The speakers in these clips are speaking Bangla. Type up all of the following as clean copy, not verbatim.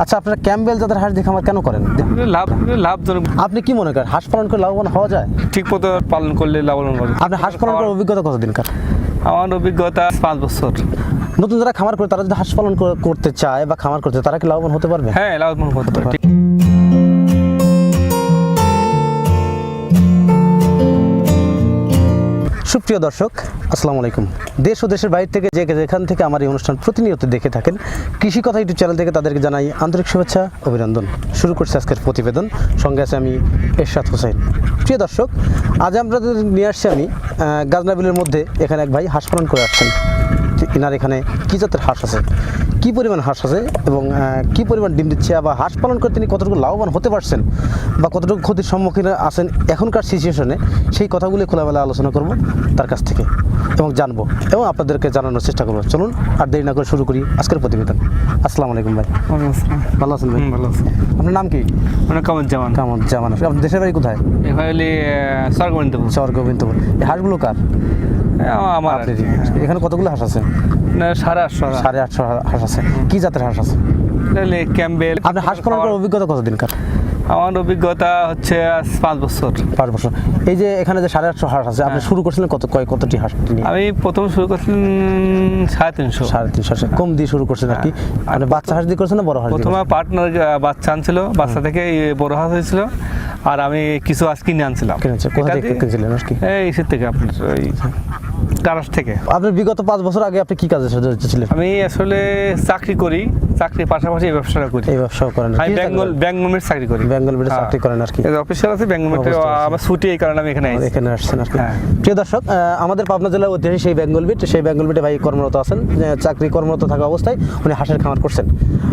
আচ্ছা, আপনারা ক্যাম্বেল জাতের হাঁস দিয়ে খামার কেন করেন? লাভজনক। আপনি কি মনে করেন হাঁস পালন করে লাভবান হওয়া যায়? ঠিক মতো পালন করলে লাভবান হবে। আপনি হাঁস পালন করার অভিজ্ঞতা কতদিনকার? আমার অভিজ্ঞতা 5 বছর। নতুন যারা খামার করে তারা যদি হাঁস পালন করতে চায় বা খামার করতে, তারা কি লাভবান হতে পারবে? হ্যাঁ, লাভবান হতে পারে। ঠিক। সুপ্রিয় দর্শক, আসসালামু আলাইকুম। দেশ ও দেশের বাইরে থেকে যেখান থেকে আমার এই অনুষ্ঠান প্রতিনিয়ত দেখে থাকেন, কৃষি কথা ইউটিউব চ্যানেল থেকে তাদেরকে জানাই আন্তরিক শুভেচ্ছা, অভিনন্দন। শুরু করছি আজকের প্রতিবেদন, সঙ্গে আছে আমি এরশাদ হোসেন। প্রিয় দর্শক, আজ আপনাদের নিয়ে আসছি আমি গাজনাবিলের মধ্যে এখানে এক ভাই হাঁস পালন করে আসছেন। ইনার এখানে কী জাতের হাঁস আছে, কী পরিমাণ হাঁস আছে এবং কী পরিমাণ ডিম দিচ্ছে, বা হাঁস পালন করে তিনি কতটুকু লাভবান হতে পারছেন বা কতটুকু ক্ষতির সম্মুখীন আছেন এখনকার সিচুয়েশনে, সেই কথাগুলি খোলামেলা আলোচনা করব তার কাছ থেকে এবং জানবো এবং আপনাদেরকে জানানোর চেষ্টা করবো। চলুন আর দেরি না করে শুরু করি আজকের প্রতিবেদন। আসসালামু আলাইকুম ভাই। ভালো আছেন ভাই? ভালো আছে। আপনার নাম কি? মানে কামরুজ্জামান। কামরুজ্জামান। আপনার দেশের বাড়ি কোথায়? এবার হলে স্বর্গবন্তপুর। গোবিন্দপুর। এই হাঁসগুলো কার? আমার। এখানে কতগুলো হাঁস আছে? 850। 850 হাঁস আছে। কি জাতের হাঁস আছে? ক্যাম্বেল। আপনার হাঁস পালন করার অভিজ্ঞতা কতদিনকার? আমার অভিজ্ঞতা হচ্ছে 5 বছর। 5 বছর। এই যে এখানে যে 850 হাঁস আছে, আপনি শুরু করছিলেন কতটি হাঁস নিয়ে? আমি প্রথম শুরু করছিলাম 350। 350 কম দিয়ে শুরু করছেন আর কি। আপনি বাচ্চা হাঁস দিয়ে করছেন না বড় হাঁস? প্রথমে পার্টনার বাচ্চা আনছিল, বাচ্চা থেকে বড় হাঁস হয়েছিল, আর আমি কিছু হাঁস কিনে আনছিলাম। কোথা থেকে কিনেছিলেন হাঁস? কি এই ইসের থেকে, আপনার ওই টারাস থেকে। আপনার বিগত 5 বছর আগে আপনি কি কাজে ছিলেন? আমি আসলে চাকরি করি, চাকরির পাশাপাশি এই ব্যবসাটা করি। এই ব্যবসাও করেন? আমি বেঙ্গল মিট চাকরি করি। বেঙ্গল মিটে চাকরি করেন আর কি। অফিসার আছে বেঙ্গল মিটে, আমার ছুটি, এই কারণে আমি এখানে আসছেন আর কি। প্রিয় দর্শক, আমাদের পাবনা জেলার ঐতিহাসিক সেই বেঙ্গল মিটে ভাই কর্মরত আছেন। চাকরি কর্মরত থাকা অবস্থায় উনি হাঁসের খামার করছেন।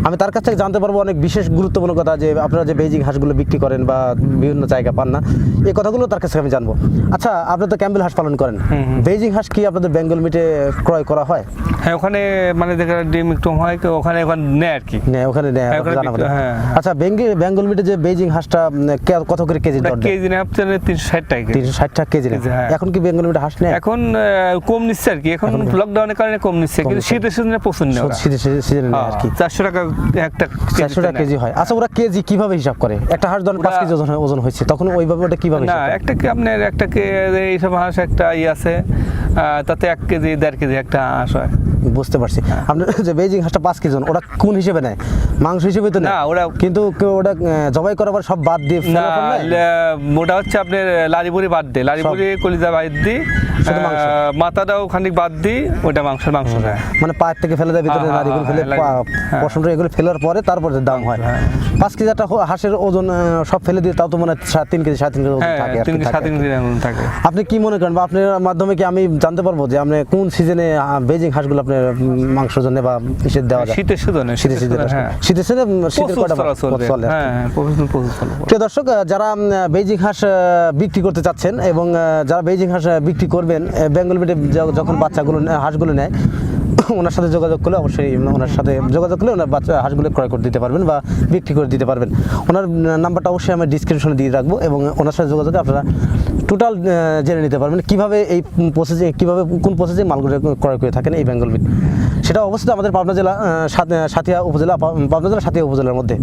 আমি তার কাছ থেকে জানতে পারবো অনেক বিশেষ গুরুত্বপূর্ণ কথা, যে আপনারা যে বেজিং হাঁসগুলো বিক্রি করেন বা বিভিন্ন জায়গা পান না, এই কথাগুলো তার কাছ থেকে আমি জানবো। আচ্ছা, আপনারা তো ক্যাম্বেল হাঁস পালন করেন, বেজিং হাঁস কি আপনাদের বেঙ্গল মিটে ক্রয় করা হয়? হ্যাঁ, ওখানে মানে দেখা ডিম একটু হয়, ওখানে নেয় আর কি। ওখানে নেয়। আচ্ছা, বেঙ্গল মিটে যে বেজিং হাঁসটা কত করে কেজি? কেজি নেয় 360 টাকা। 360 টাকা কেজি নেয়। এখন কি বেঙ্গল মিটে হাঁস নেয়? এখন কম নিচ্ছে আর কি, এখন লকডাউনের কারণে কম নিচ্ছে, কিন্তু শীতের সিজনে প্রচুর নেয়। শীতের সিজনে নেয় আর কি। 400 টাকা একটা, 400 টাকা কেজি হয়। আচ্ছা, ওরা কেজি কিভাবে হিসাব করে? একটা হাঁস ধরেন 5 কেজি ওজন হয়েছে, তখন ওইভাবে ওটা কিভাবে? না, আপনার এইসব হাঁস একটা আছে, তাতে 1 কেজি 1.5 কেজি একটা হাঁস হয়। বুঝতে পারছি। আপনার যে বেজিং হাঁসটা 5 কেজি, ওরা কোন হিসেবে নেয়? মাংস হিসেবে তো না ওরা, কিন্তু ওটা জবাই করার পর সব বাদ দিয়ে ওটা হচ্ছে আপনার লারিবুড়ি বাদ দিয়ে, লারিবুড়ি কলিজা বাদ দিই, মাথাটাও খানিক বাদ দিই, ওটা মাংস নেয়। মানে পায়ের থেকে ফেলে দেয় ভিতরে, লারিগুলো ফেলে, পশমটা এগুলো ফেলার পরে তারপরে দাম হয়। 5 কেজি একটা হাঁসের ওজন সব ফেলে দিয়ে তাও তো মানে 3 কেজি 3.5 কেজি থাকে। আপনি কি মনে করেন, বা আপনার মাধ্যমে কি আমি জানতে পারবো যে আপনি কোন সিজনে বেজিং হাঁসগুলো আপনার মাংসের জন্য বা ইসের দেওয়া যায়? শীতের সিজনে। শীতের কয়টা চলে? প্রিয় দর্শক, যারা বেজিং হাঁস বিক্রি করতে চাচ্ছেন এবং যারা বেজিং হাঁস বিক্রি করবেন, বেঙ্গল মিটে যখন হাঁসগুলো নেয়, ওনার সাথে যোগাযোগ করলে অবশ্যই ওনার বাচ্চা হাঁসগুলো ক্রয় করে দিতে পারবেন বা বিক্রি করে দিতে পারবেন। ওনার নাম্বারটা অবশ্যই আমি ডিসক্রিপশনে দিয়ে রাখবো এবং ওনার সাথে যোগাযোগে আপনারা টোটাল জেনে নিতে পারবেন কীভাবে কোন প্রসেসে মালগুলো ক্রয় করে থাকেন এই বেঙ্গল মিট। সেটা অবশ্যই আমাদের পাবনা জেলা সাথিয়া উপজেলার মধ্যে।